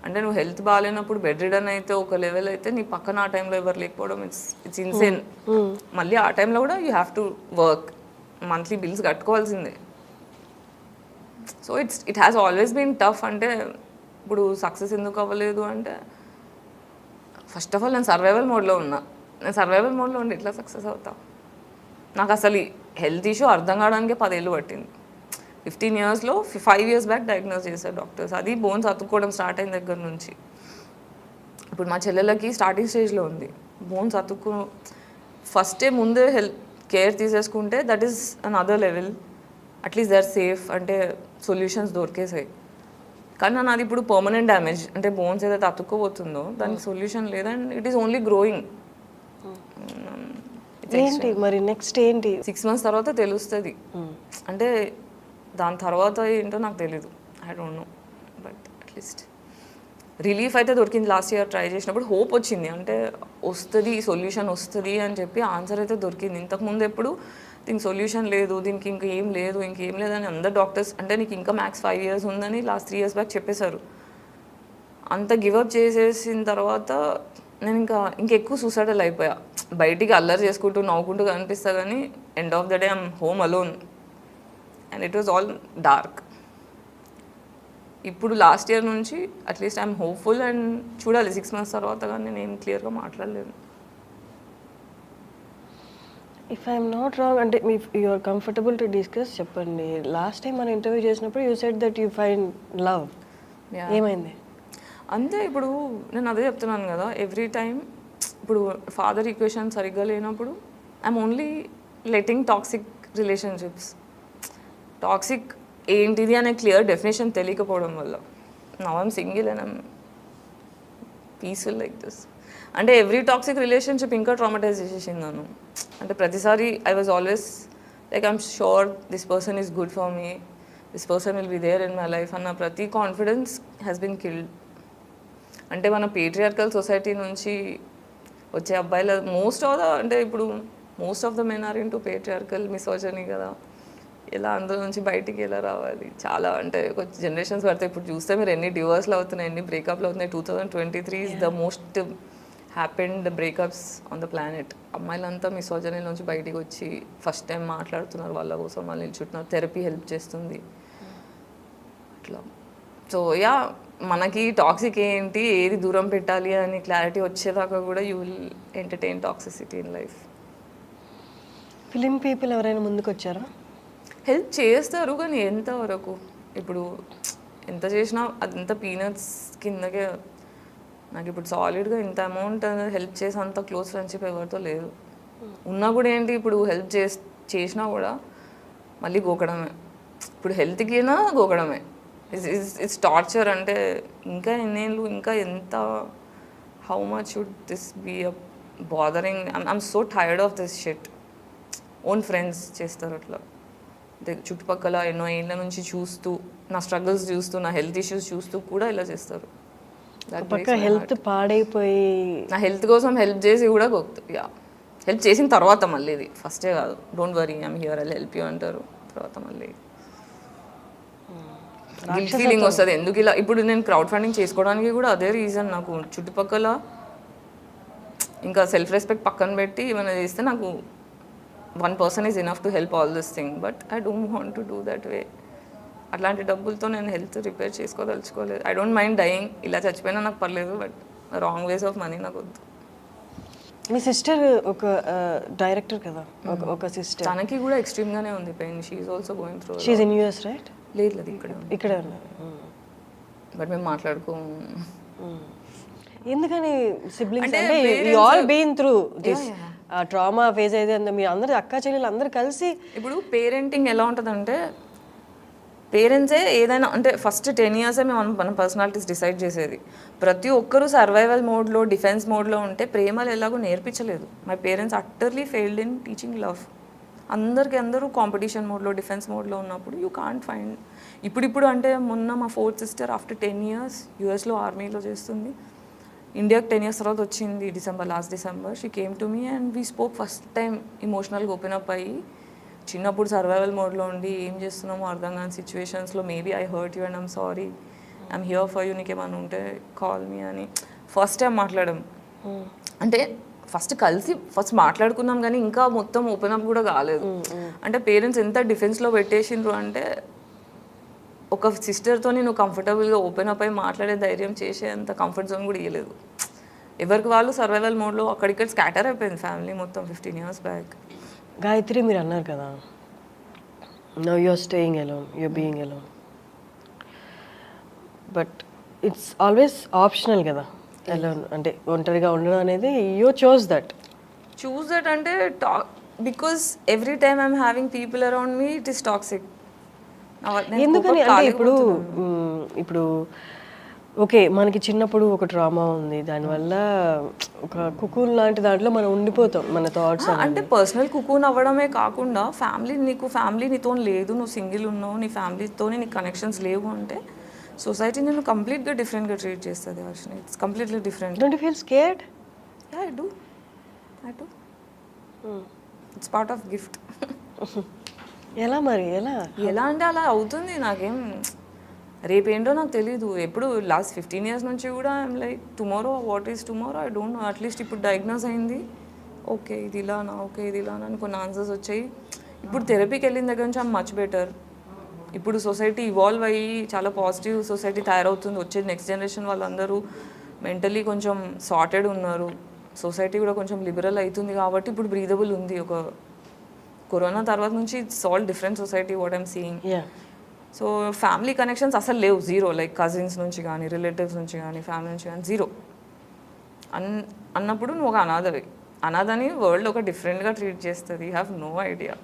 అంటే నువ్వు హెల్త్ బాగాలేనప్పుడు బెడ్ రిడన్ అయితే ఒక లెవెల్ అయితే, నీ పక్కన ఆ టైంలో ఎవరు లేకపోవడం ఇట్స్ ఇన్సేన్. మళ్ళీ ఆ టైంలో కూడా you have to work, monthly bills కట్టుకోవాల్సిందే. So it has always been tough. అంటే ఇప్పుడు సక్సెస్ ఎందుకు అవ్వలేదు అంటే, ఫస్ట్ ఆఫ్ ఆల్ నేను సర్వైవల్ మోడ్లో ఉన్నా. నేను సర్వైవల్ మోడ్లో ఉండి ఎట్లా సక్సెస్ అవుతా? నాకు అసలు ఈ హెల్త్ ఇష్యూ అర్థం కావడానికే 10 years పట్టింది. 15 yearsలో 5 years బ్యాక్ డయాగ్నోస్ చేశారు డాక్టర్స్. అది బోన్స్ అతుక్కోవడం స్టార్ట్ అయిన దగ్గర నుంచి. ఇప్పుడు మా చెల్లెలకి స్టార్టింగ్ స్టేజ్లో ఉంది బోన్స్ అతుక్కు. ఫస్టే ముందే హెల్త్ కేర్ తీసేసుకుంటే that is another level. At least they are safe, అంటే సొల్యూషన్స్ దొరికేసాయి. కానీ నాది ఇప్పుడు పర్మనెంట్ డ్యామేజ్, అంటే బోన్స్ ఏదైతే అతుక్కోబోతుందో దానికి సొల్యూషన్ లేదు and it is only growing. ఏంటి మరి నెక్స్ట్ ఏంటి? 6 months తర్వాత తెలుస్తుంది. అంటే దాని తర్వాత ఏంటో నాకు తెలీదు, I don't no. But at least relief అయితే దొరికింది. లాస్ట్ ఇయర్ ట్రై చేసినప్పుడు హోప్ వచ్చింది, అంటే వస్తుంది సొల్యూషన్ వస్తుంది అని చెప్పి ఆన్సర్ అయితే దొరికింది. ఇంతకుముందు ఎప్పుడు దీనికి సొల్యూషన్ లేదు, దీనికి ఇంకేం లేదని అందరు డాక్టర్స్, అంటే నీకు ఇంకా మ్యాక్స్ 5 years ఉందని లాస్ట్ 3 years బ్యాక్ చెప్పేశారు. అంత గివప్ చేసేసిన తర్వాత నేను ఇంకెక్కువ సూసైడల్ అయిపోయా. బయటికి అల్లరి చేసుకుంటూ నవ్వుకుంటూ కనిపిస్తా కానీ end of the day I'm home alone and it was all dark. ఇప్పుడు లాస్ట్ ఇయర్ నుంచి అట్లీస్ట్ ఐఎమ్ హోప్ఫుల్ అండ్ చూడాలి 6 months తర్వాత కానీ నేను ఏం క్లియర్గా మాట్లాడలేను. ఇఫ్ ఐఎమ్ నాట్ రాంగ్, అంటే you are comfortable to discuss, చెప్పండి. లాస్ట్ టైం మనం ఇంటర్వ్యూ చేసినప్పుడు you said that you find love. ఏమైంది? అంతే. ఇప్పుడు నేను అదే చెప్తున్నాను కదా, ఎవ్రీ టైం ఇప్పుడు ఫాదర్ ఈక్వేషన్ సరిగ్గా లేనప్పుడు I'm only letting toxic relationships. Toxic ఏంటిది అనే క్లియర్ డెఫినేషన్ తెలియకపోవడం వల్ల now I'm single and I'm peaceful like this. అంటే ఎవ్రీ టాక్సిక్ రిలేషన్షిప్ ఇంకా ట్రామటైజ్ చేసేసింది నన్ను. అంటే ప్రతిసారి I was always like I'm sure this person is good for me, this person will be there in my life అన్న ప్రతి confidence has been killed. అంటే మన పేట్రియార్కల్ సొసైటీ నుంచి వచ్చే అబ్బాయిల most of the men are into patriarchal misogyny కదా. ఎలా అందులో నుంచి బయటికి ఎలా రావాలి? చాలా అంటే కొంచెం జనరేషన్స్ పడితే ఇప్పుడు చూస్తే మీరు ఎన్ని డివోర్స్లు అవుతున్నాయి, ఎన్ని బ్రేకప్లు అవుతున్నాయి. 2023 is the most happened breakups on the planet. అమ్మాయిలంతా మిసోజనీ నుంచి బయటికి వచ్చి ఫస్ట్ టైం మాట్లాడుతున్నారు, వాళ్ళ కోసం వాళ్ళు నిల్చుంటున్నారు, థెరపీ హెల్ప్ చేస్తుంది అట్లా. సో యా, మనకి టాక్సిక్ ఏంటి, ఏది దూరం పెట్టాలి అని క్లారిటీ వచ్చేదాకా కూడా you will entertain toxicity in life. Film people ఎవరైనా ముందుకు వచ్చారా? హెల్ప్ చేస్తారు కానీ ఎంతవరకు? ఇప్పుడు ఎంత చేసినా అదంతా పీనట్స్ కిందకే. నాకు ఇప్పుడు సాలిడ్గా ఇంత అమౌంట్ హెల్ప్ చేసి అంత క్లోజ్ ఫ్రెండ్షిప్ ఎవరితో లేదు. ఉన్నా కూడా ఏంటి, ఇప్పుడు హెల్ప్ చేసినా కూడా మళ్ళీ గోకడమే. ఇప్పుడు హెల్త్కినా గోకడమే. It's torture. అంటే ఇంకా ఎన్నేళ్ళు, ఇంకా ఎంత, how much should this be a bothering? I'm so tired of this shit. Own friends చేస్తారు అట్లా. చుట్టుపక్కల ఎన్నో ఏళ్ళ నుంచి చూస్తూ, నా స్ట్రగుల్స్ చూస్తూ, నా హెల్త్ ఇష్యూస్ చూస్తూ కూడా ఇలా చేస్తారు. పక్క హెల్త్ పాడైపోయి నా హెల్త్ కోసం హెల్ప్ చేసి కూడా యా, హెల్ప్ చేసిన తర్వాత మళ్ళీ ఇది ఫస్టే కాదు, don't worry I'm here, I'll help you అంటారు. తర్వాత మళ్ళీ గిల్ట్ ఫీలింగ్ వస్తుంది. ఎందుకు ఇలా? ఇప్పుడు నేను క్రౌడ్ ఫండింగ్ చేసుకోవడానికి కూడా అదే రీజన్. నాకు చుట్టుపక్కల ఇంకా సెల్ఫ్ రెస్పెక్ట్ పక్కన పెట్టి ఏమైనా చేస్తే నాకు one person is enough to help all this thing, but I don't want to do that way. అట్లాంటి డబ్బులతో నేను హెల్త్ రిపేర్ చేసుకోదలుచుకోలేదు. ఐ డోంట్ మైండ్ డయింగ్, ఇలా చచ్చిపోయినా నాకు పర్లేదు, but wrong ways of money నాకు వద్దు. మీ సిస్టర్ ఒక డైరెక్టర్ కదా, ఒక సిస్టర్, తనకి కూడా ఎక్స్ట్రీమ్గానే ఉంది pain. She is also going through. She is in US right? లేదు ఇక్కడే ఉంది. ఇక్కడే ఉన్నారు. బట్ మేము మాట్లాడుకోము. ఎందుకని? సిబ్లింగ్స్ అంటే you all been through this trauma phase అయితే మీ అందరు అక్క చెల్లెలు అందరు కలిసి. ఇప్పుడు పేరెంటింగ్ ఎలా ఉంటుందంటే, పేరెంట్సే ఏదైనా అంటే ఫస్ట్ 10 years మన పర్సనాలిటీస్ డిసైడ్ చేసేది. ప్రతి ఒక్కరూ సర్వైవల్ మోడ్లో, డిఫెన్స్ మోడ్లో ఉంటే ప్రేమలు ఎలాగో నేర్పించలేదు. My parents utterly failed in teaching love. అందరూ కాంపిటీషన్ మోడ్లో, డిఫెన్స్ మోడ్లో ఉన్నప్పుడు యూ కాంట్ ఫైండ్. ఇప్పుడు అంటే మొన్న మా 4th sister ఆఫ్టర్ 10 years యూఎస్లో ఆర్మీలో చేస్తుంది. ఇండియాకి 10 years తర్వాత వచ్చింది last December. She came to me and we spoke first time ఇమోషనల్గా ఓపెన్ అప్ అయ్యి. చిన్నప్పుడు సర్వైవల్ మోడ్లో ఉండి ఏం చేస్తున్నామో అర్థం కాని సిచ్యువేషన్స్లో maybe I hurt you and I'm sorry, I'm here for you, నీకేమన్నా ఉంటే కాల్ మీ అని ఫస్ట్ టైం మాట్లాడడం. అంటే ఫస్ట్ మాట్లాడుకున్నాం కానీ ఇంకా మొత్తం ఓపెన్ అప్ కూడా కాలేదు. అంటే పేరెంట్స్ ఎంత డిఫెన్స్లో పెట్టేసిండ్రు అంటే, ఒక సిస్టర్తో నేను కంఫర్టబుల్గా ఓపెన్ అప్ అయి మాట్లాడే ధైర్యం చేసే అంత కంఫర్ట్ జోన్ కూడా ఇవ్వలేదు. ఎవరికి వాళ్ళు సర్వైవల్ మోడ్లో అక్కడిక్కడ స్కాటర్ అయిపోయింది ఫ్యామిలీ మొత్తం 15 years బ్యాక్. గాయత్రి, మీరు అన్నారు కదా, now you're staying alone, you're being alone, but it's always optional కదా అలోన్ అంటే ఒంటరిగా ఉండడం అనేది. యూ చూస్ దట్ అంటే because every time I'm having people around me it is toxic. ఎందుకని అంటే ఇప్పుడు ఓకే, మనకి చిన్నప్పుడు ఒక డ్రామా ఉంది, దానివల్ల ఒక కుకూన్ లాంటి దాంట్లో మనం ఉండిపోతాం, మన థాట్స్. అంటే పర్సనల్ కుకూన్ అవ్వడమే కాకుండా ఫ్యామిలీ నీతో లేదు, నువ్వు సింగిల్ ఉన్నావు, నీ ఫ్యామిలీతో నీకు కనెక్షన్స్ లేవు అంటే సొసైటీ నేను కంప్లీట్గా డిఫరెంట్గా ట్రీట్ చేస్తుంది. Varshini, it's completely different. Don't you feel scared? Yeah, I do. It's part of gift. ఎలా అంటే అలా అవుతుంది. నాకేం రేపేంటో నాకు తెలీదు. ఎప్పుడు లాస్ట్ 15 years నుంచి కూడా I'm like tomorrow, what is tomorrow I don't no. At least ఇప్పుడు డయాగ్నోస్ అయింది, ఓకే ఇది ఇలానా, ఓకే ఇది ఇలానా అని కొన్ని ఆన్సర్స్ వచ్చాయి. ఇప్పుడు థెరపీకి వెళ్ళిన దగ్గర నుంచి ఐఎమ్ మచ్ బెటర్. ఇప్పుడు సొసైటీ ఇవాల్వ్ అయ్యి చాలా పాజిటివ్ సొసైటీ తయారవుతుంది. వచ్చే నెక్స్ట్ జనరేషన్ వాళ్ళందరూ మెంటలీ కొంచెం సార్టెడ్ ఉన్నారు. సొసైటీ కూడా కొంచెం లిబరల్ అవుతుంది కాబట్టి ఇప్పుడు బ్రీదబుల్ ఉంది. ఒక కరోనా తర్వాత నుంచి it's all different society what I'm seeing. So family connections అసలు లేవు, జీరో. లైక్ కజిన్స్ నుంచి కానీ, రిలేటివ్స్ నుంచి కానీ, ఫ్యామిలీ నుంచి కానీ జీరో. అన్నప్పుడు నువ్వు ఒక అనాథవి. అనాథని వరల్డ్ ఒక డిఫరెంట్గా ట్రీట్ చేస్తుంది. You have no idea.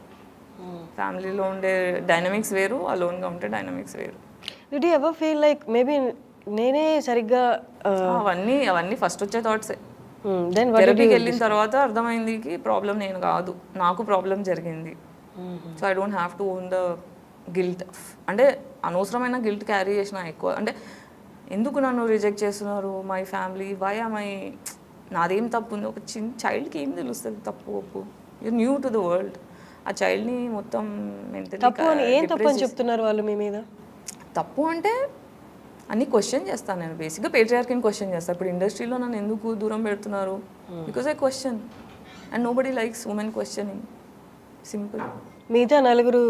ఫ్యామిలీలో ఉండే డైనమిక్స్ వేరు, అలోన్గా ఉంటే డైనమిక్స్ వేరు. Did you ever feel like maybe నేనే సరిగ్గా అవన్నీ ఫస్ట్ వచ్చే థాట్సే. దెన్ థెరపీకి వెళ్ళిన తర్వాత అర్థమైంది ప్రాబ్లం నేను కాదు, నాకు ప్రాబ్లం జరిగింది. So I don't have to own the guilt. అంటే అనవసరమైన గిల్ట్ క్యారీ చేసిన ఎక్కువ. అంటే ఎందుకు నన్ను రిజెక్ట్ చేస్తున్నారు మై ఫ్యామిలీ, వై మై, నాదేం తప్పు ఉంది? ఒక చిన్న చైల్డ్కి ఏం తెలుస్తుంది తప్పు ఒప్పు? You new to the world. ఆ చైల్డ్ని మొత్తం తప్పు అని ఏం తప్పు అని చెప్తున్నారు వాళ్ళు మీ మీద? తప్పు అంటే అన్ని క్వశ్చన్ చేస్తాను నేను. బేసిక్గా పేట్రియార్కీని క్వశ్చన్ చేస్తాను. ఇప్పుడు ఇండస్ట్రీలో నన్ను ఎందుకు దూరం పెడుతున్నారు? Because I question and nobody likes women questioning. Simple. మిగతా నలుగురు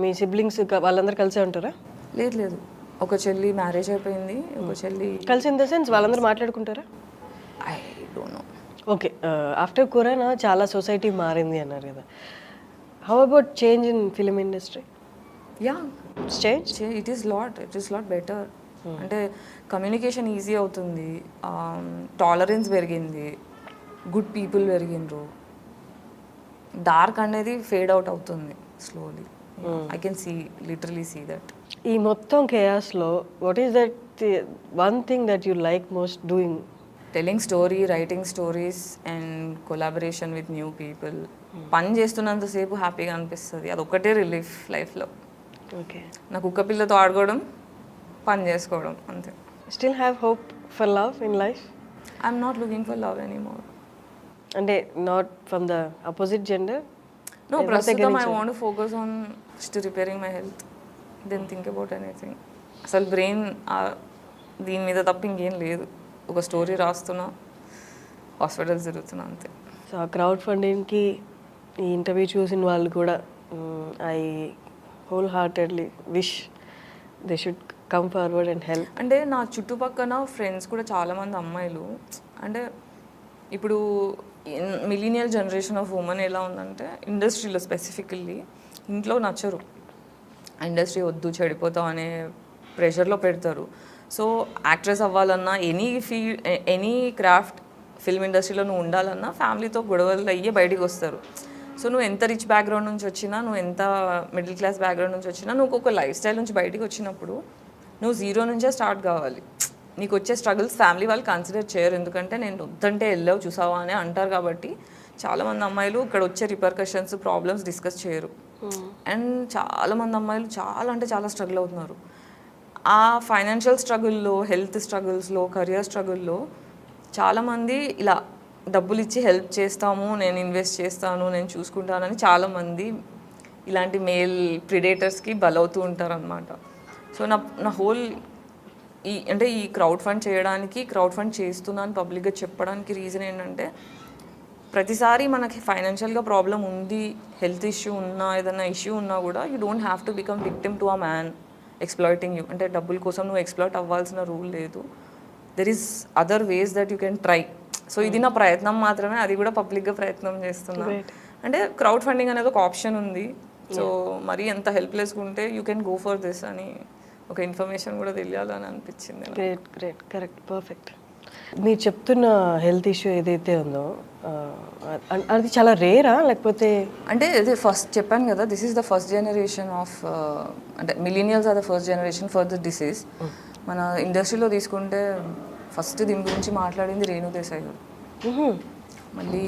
మీ సిబ్లింగ్స్ వాళ్ళందరూ కలిసే ఉంటారా? లేదు, ఒక చెల్లి మ్యారేజ్ అయిపోయింది, ఒక చెల్లి కలిసి ఇన్ ద సెన్స్ వాళ్ళందరూ మాట్లాడుకుంటారా? I don't know. Okay, after corona చాలా సొసైటీ మారింది అన్నారు కదా. How about change in film industry? Yeah, change it is lot better. అంటే కమ్యూనికేషన్ ఈజీ అవుతుంది, టాలరెన్స్ పెరిగింది, గుడ్ పీపుల్ పెరిగిండ్రు, డార్క్ అనేది ఫేడ్ అవుట్ అవుతుంది slowly. I can literally see that. ఈ మొత్తం కేయాస్లో what is that one thing that you like most doing? Telling story, writing stories and collaboration with new people. పని చేస్తున్నంతసేపు హ్యాపీగా అనిపిస్తుంది, అదొక్కటే రిలీఫ్ లైఫ్లో. ఓకే, నా కుక్క పిల్లతో ఆడుకోవడం, పని చేసుకోవడం, అంతే. Still have hope for love in life? I'm not looking for love anymore. అంటే not from the opposite gender? No, ప్రస్తుతం I want to focus on just repairing my health, then think about anything. అసలు brain దీని మీద తప్ప ఇంకేం లేదు. ఒక story రాస్తున్నా, హాస్పిటల్స్ తిరుగుతున్నా, అంతే. సో ఆ క్రౌడ్ ఫండింగ్కి ఈ ఇంటర్వ్యూ చూసిన వాళ్ళు కూడా I whole heartedly wish they should come forward and help. అంటే నా చుట్టుపక్కల ఫ్రెండ్స్ కూడా చాలామంది అమ్మాయిలు, అంటే ఇప్పుడు మిలీనియల్ జనరేషన్ ఆఫ్ ఉమెన్ ఎలా ఉందంటే ఇండస్ట్రీలో స్పెసిఫికల్లీ ఇంట్లో నచ్చరు, ఇండస్ట్రీ వద్దు చెడిపోతాం అనే ప్రెషర్లో పెడతారు. సో యాక్ట్రెస్ అవ్వాలన్నా, ఎనీ క్రాఫ్ట్ ఫిల్మ్ ఇండస్ట్రీలో నువ్వు ఉండాలన్నా ఫ్యామిలీతో గొడవలు అయ్యే బయటికి వస్తారు. సో నువ్వు ఎంత రిచ్ బ్యాక్గ్రౌండ్ నుంచి వచ్చినా, నువ్వు ఎంత మిడిల్ క్లాస్ బ్యాక్గ్రౌండ్ నుంచి వచ్చినా, నువ్వు ఒక లైఫ్ స్టైల్ నుంచి బయటికి వచ్చినప్పుడు నువ్వు జీరో నుంచే స్టార్ట్ కావాలి. నీకు వచ్చే స్ట్రగుల్స్ ఫ్యామిలీ వాళ్ళు కన్సిడర్ చేయరు, ఎందుకంటే నేను వద్దంటే వెళ్ళావు చూసావా అని అంటారు. కాబట్టి చాలామంది అమ్మాయిలు ఇక్కడ వచ్చే రిపర్కషన్స్, ప్రాబ్లమ్స్ డిస్కస్ చేయరు. అండ్ చాలామంది అమ్మాయిలు చాలా స్ట్రగుల్ అవుతున్నారు. ఆ ఫైనాన్షియల్ స్ట్రగుల్లో, హెల్త్ స్ట్రగుల్స్లో, కెరియర్ స్ట్రగుల్లో చాలామంది ఇలా డబ్బులు ఇచ్చి హెల్ప్ చేస్తాము, నేను ఇన్వెస్ట్ చేస్తాను, నేను చూసుకుంటానని చాలామంది ఇలాంటి మేల్ ప్రిడేటర్స్కి బలవుతూ ఉంటారు అనమాట. సో నా హోల్ ఈ క్రౌడ్ ఫండ్ చేయడానికి, క్రౌడ్ ఫండ్ చేస్తున్నాను పబ్లిక్గా చెప్పడానికి రీజన్ ఏంటంటే, ప్రతిసారి మనకి ఫైనాన్షియల్గా ప్రాబ్లం ఉంది, హెల్త్ ఇష్యూ ఉన్నా, ఏదైనా ఇష్యూ ఉన్నా కూడా you don't have to become victim to a man exploiting you. అంటే డబ్బుల కోసం నువ్వు ఎక్స్ప్లాయిట్ అవ్వాల్సిన రూల్ లేదు. There is other ways that you can try. So ఇది నా ప్రయత్నం మాత్రమే, అది కూడా పబ్లిక్గా ప్రయత్నం చేస్తున్నా. అంటే క్రౌడ్ ఫండింగ్ అనేది ఒక ఆప్షన్ ఉంది. సో మరీ ఎంత హెల్ప్లెస్గా ఉంటే you can go for this అని ఒక ఇన్ఫర్మేషన్ కూడా తెలియాలని అనిపించింది. Great, correct, perfect. మీరు చెప్తున్న హెల్త్ ఇష్యూ ఏదైతే ఉందో అది చాలా రేరా, లేకపోతే? అంటే ఇది ఫస్ట్ చెప్పాను కదా, this is the first generation of, అంటే millennials are the first generation for the disease. మన ఇండస్ట్రీలో తీసుకుంటే ఫస్ట్ దీని గురించి మాట్లాడింది రేణు దేశాయ్ గారు. మళ్ళీ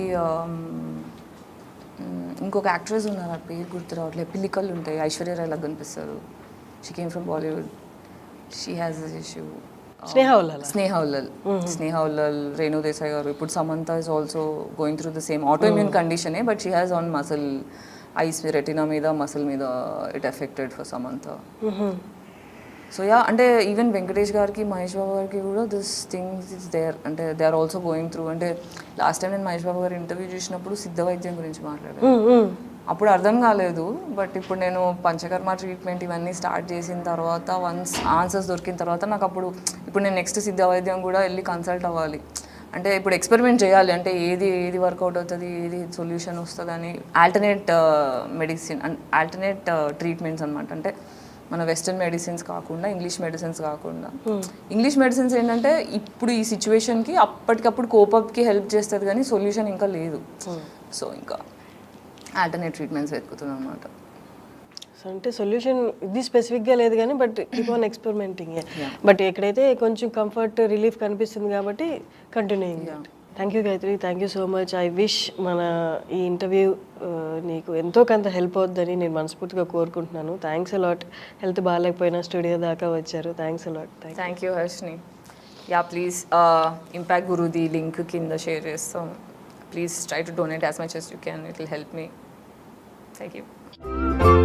ఇంకొక యాక్ట్రెస్ ఉన్నారు, ఆ పేరు గుర్తు రావట్లేదు, పిల్లికళ్ళు ఉంటాయి, ఐశ్వర్య రాయ్ లాగా కనిపిస్తారు. She came from Bollywood, she has this issue. Sneha Ullal, Renu Desai garu. ఇప్పుడు Samantha is also going through the same autoimmune కండిషనే, but she has on muscle, eyes retina మీద, మసిల్ మీద it affected for Samantha. So yeah, అంటే ఈవెన్ వెంకటేష్ గారికి, మహేష్ బాబు గారికి కూడా దిస్ థింగ్స్ ఇస్ దేర్, అంటే they are also going through. అంటే last time నేను మహేష్ బాబు గారి ఇంటర్వ్యూ చూసినప్పుడు సిద్ధ వైద్యం గురించి మాట్లాడాను. అప్పుడు అర్థం కాలేదు, బట్ ఇప్పుడు నేను పంచకర్మ ట్రీట్మెంట్ ఇవన్నీ స్టార్ట్ చేసిన తర్వాత, వన్స్ ఆన్సర్స్ దొరికిన తర్వాత నాకు అప్పుడు ఇప్పుడు నేను నెక్స్ట్ సిద్ధ వైద్యం కూడా వెళ్ళి కన్సల్ట్ అవ్వాలి. అంటే ఇప్పుడు ఎక్స్పెరిమెంట్ చేయాలి, అంటే ఏది వర్కౌట్ అవుతుంది, ఏది సొల్యూషన్ వస్తుంది అని. Alternate medicine and alternate treatments అనమాట. అంటే మన వెస్టర్న్ మెడిసిన్స్ కాకుండా ఇంగ్లీష్ మెడిసిన్స్ కాకుండా ఇంగ్లీష్ మెడిసిన్స్ ఏంటంటే ఇప్పుడు ఈ సిచ్యువేషన్కి అప్పటికప్పుడు కోపప్కి హెల్ప్ చేస్తుంది కానీ సొల్యూషన్ ఇంకా లేదు. సో ఇంకా ఆల్టర్నేట్ ట్రీట్మెంట్స్ వెతుకుతున్నాం అనమాట. సో అంటే సొల్యూషన్ ఇది స్పెసిఫిక్గా లేదు కానీ but keep on experimenting. But ఎక్కడైతే కొంచెం కంఫర్ట్ రిలీఫ్ కనిపిస్తుంది కాబట్టి continuing. Thank you Gayatri, thank you so much. I wish మన ఈ ఇంటర్వ్యూ నీకు ఎంతో కొంత హెల్ప్ అవుద్దని నేను మనస్ఫూర్తిగా కోరుకుంటున్నాను. Thanks a lot. హెల్త్ బాగాలేకపోయినా స్టూడియో దాకా వచ్చారు. Thanks a lot. Thank you Harshini. Yeah please impact గురుది లింక్ కింద షేర్ చేస్తాం. Please try to donate as much as you can. It will help me. Thank you.